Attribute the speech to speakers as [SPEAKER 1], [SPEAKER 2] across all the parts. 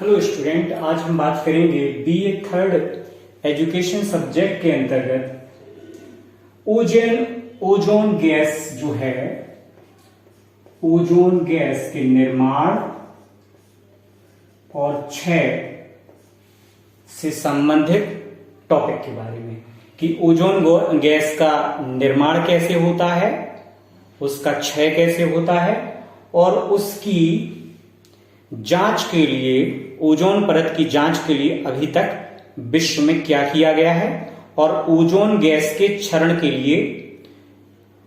[SPEAKER 1] Hello student, आज हम बात करेंगे बीए थर्ड एजुकेशन सब्जेक्ट के अंतर्गत ओजोन गैस जो है, ओजोन गैस के निर्माण और क्षय से संबंधित टॉपिक के बारे में कि ओजोन गैस का निर्माण कैसे होता है, उसका क्षय कैसे होता है और उसकी जांच के लिए, ओजोन परत की जांच के लिए अभी तक विश्व में क्या किया गया है और ओजोन गैस के क्षरण के लिए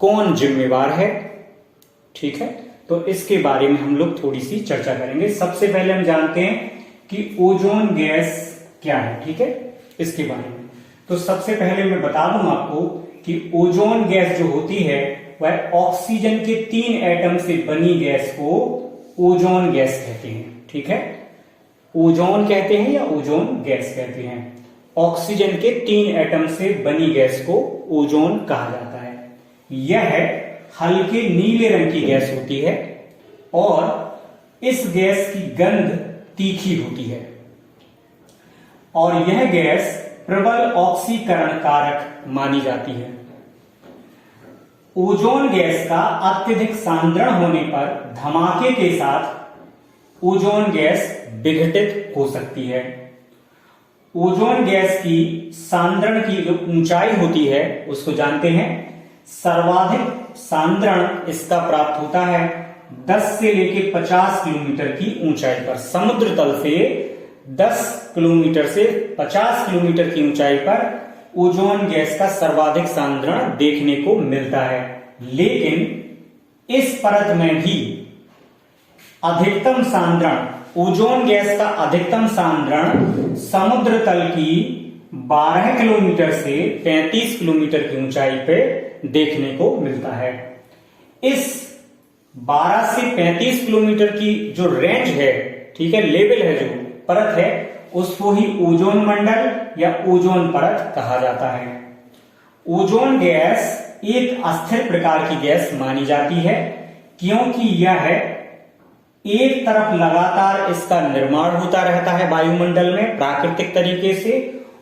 [SPEAKER 1] कौन जिम्मेवार है। ठीक है, तो इसके बारे में हम लोग थोड़ी सी चर्चा करेंगे। सबसे पहले हम जानते हैं कि ओजोन गैस क्या है। ठीक है, इसके बारे में तो सबसे पहले मैं बता दूं आपको कि ओजोन गैस जो होती है वह ऑक्सीजन के 3 एटम से बनी गैस को ओजोन गैस कहते हैं। ठीक है, ओजोन कहते हैं या ओजोन गैस कहते हैं। ऑक्सीजन के 3 एटम से बनी गैस को ओजोन कहा जाता है। यह हल्के नीले रंग की गैस होती है और इस गैस की गंध तीखी होती है और यह गैस प्रबल ऑक्सीकरण कारक मानी जाती है। ओजोन गैस का अत्यधिक सांद्रण होने पर धमाके के साथ ओजोन गैस विघटित हो सकती है। ओजोन गैस की सांद्रण की जो ऊंचाई होती है उसको जानते हैं। सर्वाधिक सांद्रण इसका प्राप्त होता है 10 से लेकर 50 किलोमीटर की ऊंचाई पर। समुद्र तल से 10 किलोमीटर से 50 किलोमीटर की ऊंचाई पर ओजोन गैस का सर्वाधिक सांद्रण देखने को मिलता है। लेकिन इस परत में भी अधिकतम सांद्रण, ओजोन गैस का अधिकतम सांद्रण समुद्र तल की 12 किलोमीटर से 35 किलोमीटर की ऊंचाई पे देखने को मिलता है। इस 12 से 35 किलोमीटर की जो रेंज है, ठीक है, लेवल है, जो परत है, उसको ही ओजोन मंडल या ओजोन परत कहा जाता है। ओजोन गैस एक अस्थिर प्रकार की गैस मानी जाती है क्योंकि यह एक तरफ लगातार इसका निर्माण होता रहता है वायुमंडल में प्राकृतिक तरीके से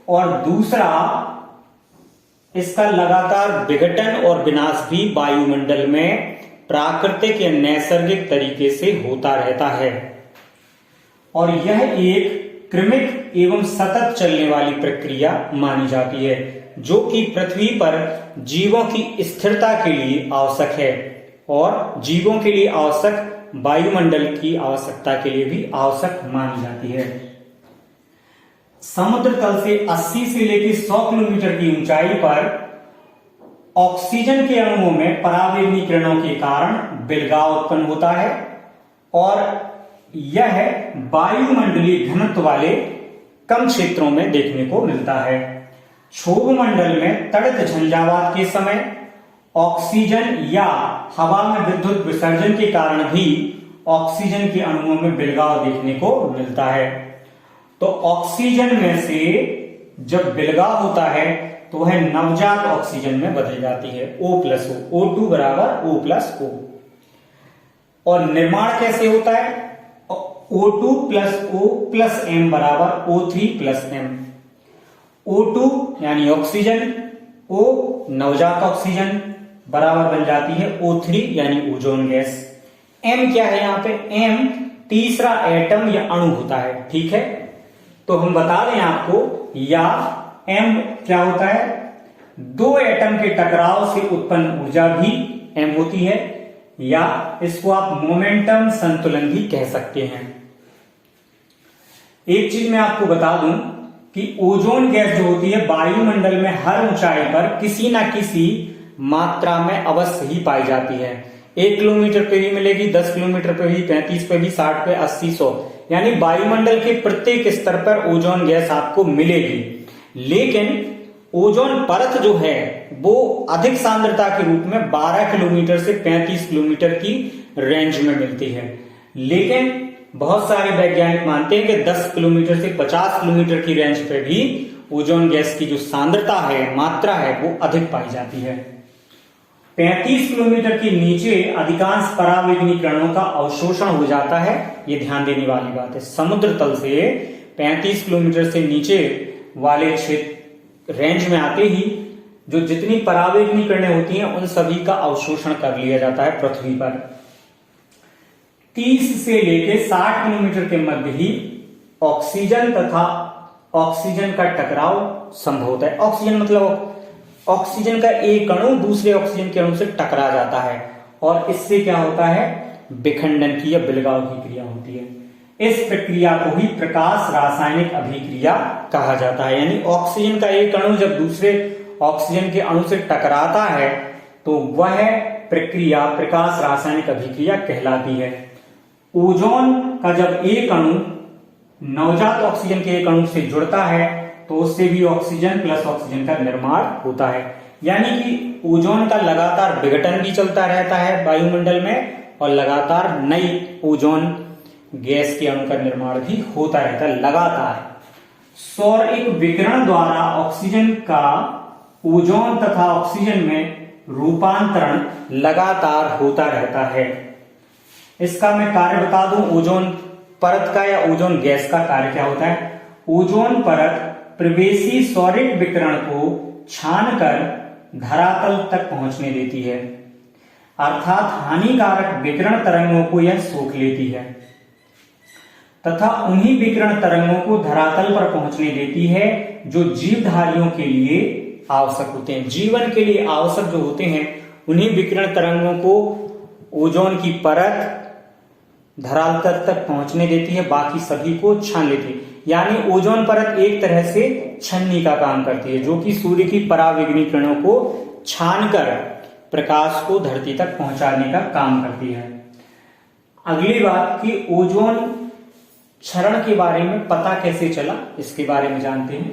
[SPEAKER 1] और दूसरा इसका लगातार विघटन और विनाश भी वायुमंडल में प्राकृतिक या नैसर्गिक तरीके से होता रहता है और यह एक क्रमिक एवं सतत चलने वाली प्रक्रिया मानी जाती है जो कि पृथ्वी पर जीवों की स्थिरता के लिए आवश्यक है और जीवों के लिए आवश्यक वायुमंडल की आवश्यकता के लिए भी आवश्यक मानी जाती है। समुद्र तल से 80 से लेकर 100 किलोमीटर की ऊंचाई पर ऑक्सीजन के अणुओं में परावैंगनी किरणों के कारण बिलगाव उत्पन्न होता है और यह वायुमंडलीय घनत्व वाले कम क्षेत्रों में देखने को मिलता है। क्षोभ मंडल में तड़ित झंझावात के समय ऑक्सीजन या हवा में विद्युत विसर्जन के कारण भी ऑक्सीजन के अणुओं में बिलगाव देखने को मिलता है। तो ऑक्सीजन में से जब बिलगाव होता है तो वह नवजात ऑक्सीजन में बदल जाती है, O+O, O2 बराबर O+O। और निर्माण कैसे होता है? O2 + O + M बराबर O3 + M। O2 यानी ऑक्सीजन, O नवजात ऑक्सीजन बराबर बन जाती है O3 यानी ओजोन गैस। M क्या है यहाँ पे? M तीसरा एटम या अणु होता है। ठीक है, तो हम बता दें आपको, या M क्या होता है? 2 एटम के टकराव से उत्पन्न ऊर्जा भी M होती है या इसको आप मोमेंटम संतुलन भी कह सकते हैं। एक चीज मैं आपको बता दूं कि ओजोन गैस जो होती है वायुमंडल में हर ऊंचाई पर किसी ना किसी मात्रा में अवश्य ही पाई जाती है। 1 किलोमीटर पे भी मिलेगी, 10 किलोमीटर पे भी, 35 पे भी, 60 पे, 80, 100, यानी वायुमंडल के प्रत्येक स्तर पर ओजोन गैस आपको मिलेगी। लेकिन ओजोन परत जो है वो अधिक सांद्रता के रूप में 12 किलोमीटर से 35 किलोमीटर की रेंज में मिलती है। लेकिन बहुत सारे वैज्ञानिक मानते हैं कि 10 किलोमीटर से 50 किलोमीटर की रेंज पे भी ओजोन गैस की जो सांद्रता है, मात्रा है, वो अधिक पाई जाती है। 35 किलोमीटर के नीचे अधिकांश पराबैंगनी किरणों का अवशोषण हो जाता है। ये ध्यान देने वाली बात है। समुद्र तल से 35 किलोमीटर से नीचे वाले क्षेत्र रेंज में आते ही जो जितनी पराबैंगनी किरणें होती हैं उन सभी का अवशोषण कर लिया जाता है पृथ्वी पर। 30 से लेकर 60 किलोमीटर के मध्य ही ऑक्सीजन तथा ऑक्सीजन का टकराव संभव होता है। ऑक्सीजन मतलब ऑक्सीजन का एक अणु दूसरे ऑक्सीजन के अणु से टकरा जाता है और इससे क्या होता है, विखंडन की या बिलगाव की क्रिया होती है। इस प्रक्रिया को ही प्रकाश रासायनिक अभिक्रिया कहा जाता है। यानी ऑक्सीजन का एक अणु जब दूसरे ऑक्सीजन के अणु से टकराता है तो वह प्रक्रिया प्रकाश रासायनिक अभिक्रिया कहलाती है। ओजोन का जब एक अणु नवजात ऑक्सीजन के एक अणु से जुड़ता है तो उससे भी ऑक्सीजन प्लस ऑक्सीजन का निर्माण होता है। यानी कि ओजोन का लगातार विघटन भी चलता रहता है वायुमंडल में और लगातार नई ओजोन गैस के अणु का निर्माण भी होता रहता है लगातार। सौरिक विकिरण द्वारा ऑक्सीजन का ओजोन तथा ऑक्सीजन में रूपांतरण लगातार होता रहता है। इसका मैं कार्य बता दूं, ओजोन परत का या ओजोन गैस का कार्य क्या होता है। ओजोन परत प्रवेशी सौरिक विकिरण को छानकर धरातल तक पहुंचने देती है, अर्थात हानिकारक विकिरण तरंगों को यह सोख लेती है तथा उन्हीं विकिरण तरंगों को धरातल पर पहुंचने देती है जो जीवधारियों के लिए आवश्यक होते हैं। जीवन के लिए आवश्यक जो होते हैं उन्हीं विकिरण तरंगों को ओजोन की परत धरातल तक पहुंचने देती है, बाकी सभी को छान लेती है। यानी ओजोन परत एक तरह से छन्नी का काम करती है जो कि सूर्य की पराबैंगनी किरणों को छानकर प्रकाश को धरती तक पहुंचाने का काम करती है। अगली बात कि ओजोन क्षरण के बारे में पता कैसे चला, इसके बारे में जानते हैं।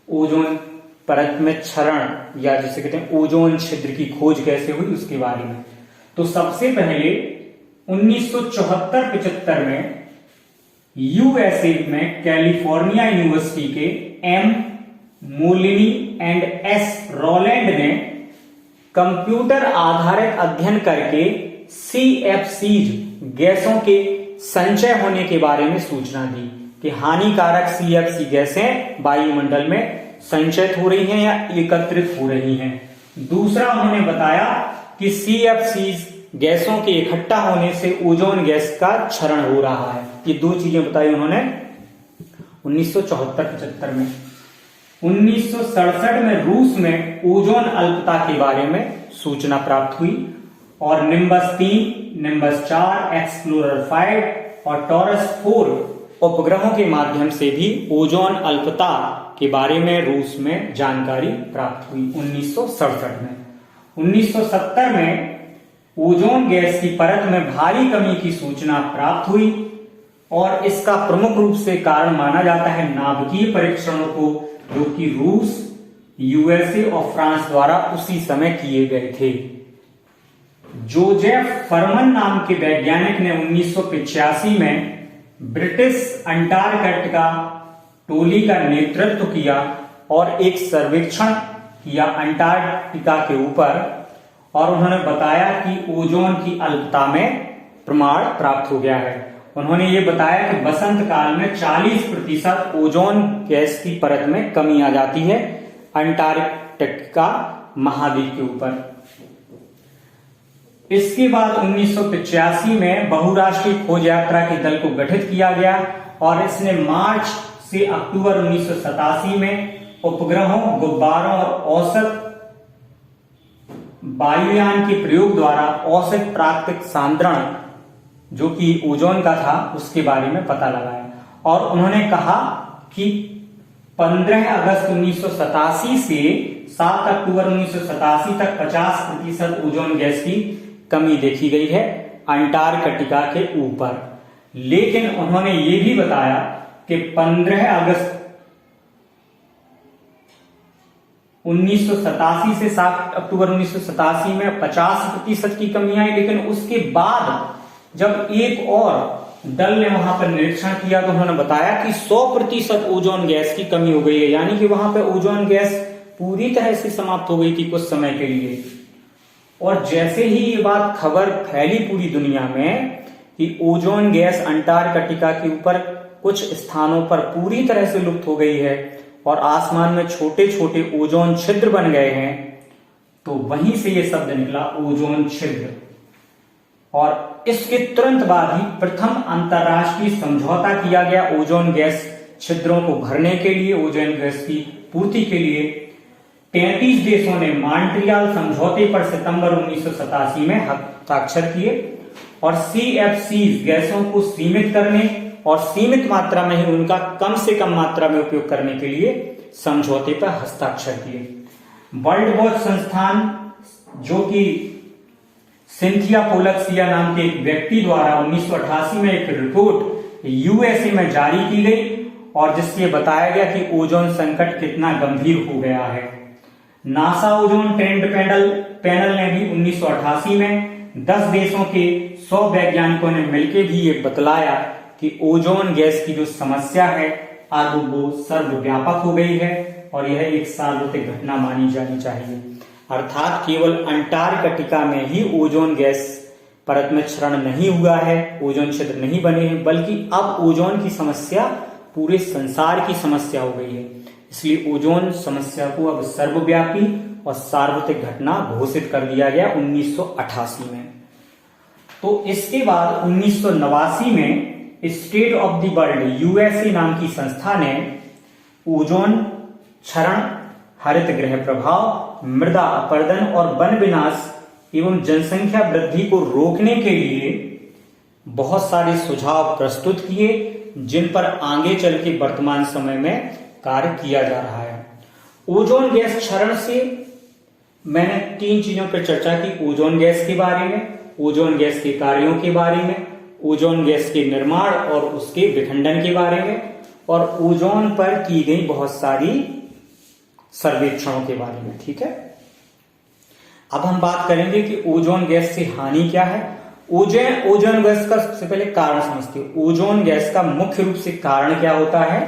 [SPEAKER 1] ओजोन परत में क्षरण या जिसे कहते हैं ओजोन छिद्र की खोज कैसे हुई उसके बारे में। तो सबसे पहले 1974-75 में यूएसए में कैलिफोर्निया यूनिवर्सिटी के एम मोलिनी एंड एस रोलैंड ने कंप्यूटर आधारित अध्ययन करके सीएफसीज गैसों के संचय होने के बारे में सूचना दी कि हानिकारक सीएफसी गैसें वायुमंडल में संचयित हो रही हैं या एकत्रित हो रही हैं। दूसरा उन्होंने बताया कि सीएफसीज गैसों के इकट्ठा होने से ओजोन गैस का क्षरण हो रहा है। ये दो चीजें बताई उन्होंने 1974-75 में। 1967 में रूस में ओजोन अल्पता के बारे में सूचना प्राप्त हुई और निम्बस 3, निम्बस 4, एक्सप्लोरर 5 और टॉरस 4 उपग्रहों के माध्यम से भी ओजोन अल्पता के बारे में रूस में जानकारी प्राप्त हुई 1967 में। 1970 में ओजोन गैस की परत में भारी कमी की सूचना प्राप्त हुई और इसका प्रमुख रूप से कारण माना जाता है नाभिकीय परीक्षणों को जो कि रूस, यूएसए और फ्रांस द्वारा उसी समय किए गए थे। जोजेफ फरमन नाम के वैज्ञानिक ने 1985 में ब्रिटिश अंटार्कटिका टोली का नेतृत्व किया और एक सर्वेक्षण किया अंटार्कटिका के ऊपर और उन्होंने बताया कि ओजोन की अल्पता में प्रमाण प्राप्त हो गया है। उन्होंने ये बताया कि बसंत काल में 40% ओजोन गैस की परत में कमी आ जाती है अंटार्कटिका महाद्वीप के ऊपर। इसके बाद 1985 में बहुराष्ट्रीय खोज यात्रा के दल को गठित किया गया और इसने मार्च से अक्टूबर 1987 में उपग्रहों, गुब्बारों और औसत वायुयान के प्रयोग द्वारा औसत प्राकृतिक सांद्रण जो कि ओजोन का था उसके बारे में पता लगाया और उन्होंने कहा कि 15 अगस्त 1987 से 7 अक्टूबर 1987 तक 50% ओजोन गैस की कमी देखी गई है अंटार्कटिका के ऊपर। लेकिन उन्होंने ये भी बताया कि 15 अगस्त 1987 से 7 अक्टूबर 1987 में 50% की कमी आई, लेकिन उसके बाद जब एक और दल ने वहां पर निरीक्षण किया तो उन्होंने बताया कि 100% ओजोन गैस की कमी हो गई है। यानी कि वहां पर ओजोन गैस पूरी तरह से समाप्त हो गई थी कुछ समय के लिए। और जैसे ही ये बात खबर फैली पूरी दुनिया में कि ओजोन गैस अंटार्कटिका के ऊपर कुछ स्थानों पर पूरी तरह से लुप्त हो गई है और आसमान में छोटे छोटे ओजोन छिद्र बन गए हैं, तो वहीं से ये शब्द निकला ओजोन छिद्र। और इसके तुरंत बाद ही प्रथम अंतरराष्ट्रीय समझौता किया गया ओजोन गैस छिद्रों को भरने के लिए, ओजोन गैस की पूर्ति के लिए। 33 देशों ने मॉन्ट्रियल समझौते पर सितंबर 1987 में हस्ताक्षर किए और CFC गैसों को सीमित करने और सीमित मात्रा में ही उनका कम से कम मात्रा में उपयोग करने के लिए समझौते पर हस्ताक्षर किए। वर्ल्ड वॉच संस्थान, जो कि सिंथिया पोलक्सिया नाम के एक व्यक्ति द्वारा 1988 में एक रिपोर्ट USA में जारी की गई और जिससे बताया गया कि ओजोन संकट कितना गंभीर हो गया है। नासा ओजोन ट्रेंड पैनल ने भी 1988 में 10 देशों के 100 वैज्ञानिकों ने मिलकर भी ये बतलाया कि ओजोन गैस की जो समस्या है अब वो सर्वव्यापक हो गई है और यह एक सार्वत्रिक घटना मानी जानी चाहिए। अर्थात केवल अंटार्कटिका में ही ओजोन गैस परत में क्षरण नहीं हुआ है, ओजोन छिद्र नहीं बने हैं, बल्कि अब ओजोन की समस्या पूरे संसार की समस्या हो गई है। इसलिए ओजोन समस्या को अब सर्वव्यापी और सार्वत्रिक घटना घोषित कर दिया गया 1988 में। तो इसके बाद 1989 में state of the world USA नाम की संस्था ने ओजोन क्षरण, हरित गृह प्रभाव, मृदा अपरदन और वन विनाश एवं जनसंख्या वृद्धि को रोकने के लिए बहुत सारे सुझाव प्रस्तुत किए, जिन पर आगे चल के वर्तमान समय में कार्य किया जा रहा है। ओजोन गैस क्षरण से मैंने 3 चीजों पर चर्चा की, ओजोन गैस के बारे में, ओजोन गैस के कार्यों के बारे में, ओजोन गैस के निर्माण और उसके विखंडन के बारे में, और ओजोन पर की गई बहुत सारी सर्वेक्षणों के बारे में। ठीक है, अब हम बात करेंगे कि ओजोन गैस से हानि क्या है। ओजोन गैस का सबसे पहले कारण समझते हैं। ओजोन गैस का मुख्य रूप से कारण क्या होता है?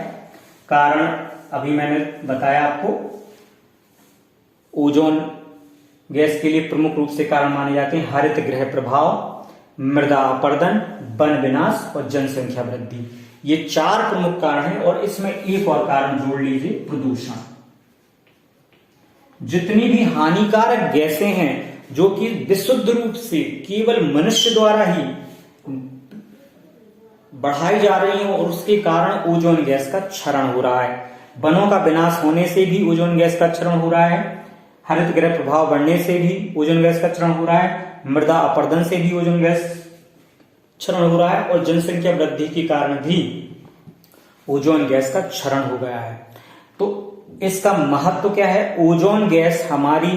[SPEAKER 1] कारण अभी मैंने बताया आपको, ओजोन गैस के लिए प्रमुख रूप से कारण माने जाते हैं हरित गृह प्रभाव, मृदा अपरदन, वन विनाश और जनसंख्या वृद्धि। ये 4 प्रमुख कारण हैं और इसमें एक और कारण जोड़ लीजिए, प्रदूषण। जितनी भी हानिकारक गैसें हैं जो कि विशुद्ध रूप से केवल मनुष्य द्वारा ही बढ़ाई जा रही हैं और उसके कारण ओजोन गैस का क्षरण हो रहा है। वनों का विनाश होने से भी ओजोन गैस का क्षरण हो रहा है, हरित गृह प्रभाव बढ़ने से भी ओजोन गैस का क्षरण हो रहा है, मृदा अपरदन से भी ओजोन गैस क्षरण हो रहा है और जनसंख्या वृद्धि के कारण भी ओजोन गैस का क्षरण हो गया है। तो इसका महत्व क्या है? ओजोन गैस हमारी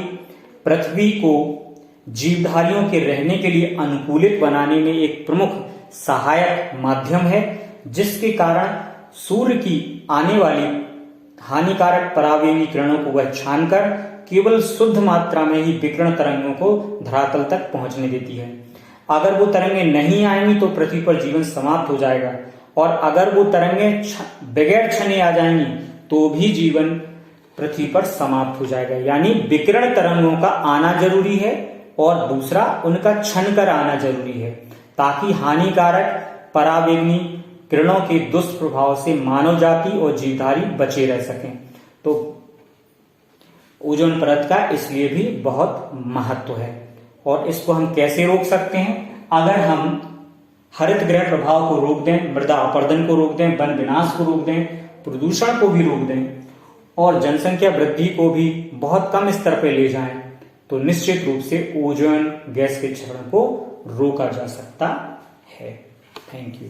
[SPEAKER 1] पृथ्वी को जीवधारियों के रहने के लिए अनुकूलित बनाने में एक प्रमुख सहायक माध्यम है, जिसके कारण सूर्य की आने वाली हानिकारक परावैंगी किरणों को वह छानकर केवल शुद्ध मात्रा में ही विकिरण तरंगों को धरातल तक पहुंचने देती है। अगर वो तरंगें नहीं आएंगी तो पृथ्वी पर जीवन समाप्त हो जाएगा, और अगर वो तरंगें बगैर छने आ जाएंगी तो भी जीवन पृथ्वी पर समाप्त हो जाएगा। यानी विकिरण तरंगों का आना जरूरी है और दूसरा उनका छन कर आना जरूरी है, ताकि हानिकारक परावैंगी किरणों के दुष्प्रभाव से मानव जाति और जीवधारी बचे रह सकें। तो ओजोन परत का इसलिए भी बहुत महत्व है। और इसको हम कैसे रोक सकते हैं? अगर हम हरित गृह प्रभाव को रोक दें, मृदा अपरदन को रोक दें, वन विनाश को रोक दें, प्रदूषण को भी रोक दें और जनसंख्या वृद्धि को भी बहुत कम स्तर पर ले जाएं, तो निश्चित रूप से ओजोन गैस के क्षरण को रोका जा सकता है। Thank you.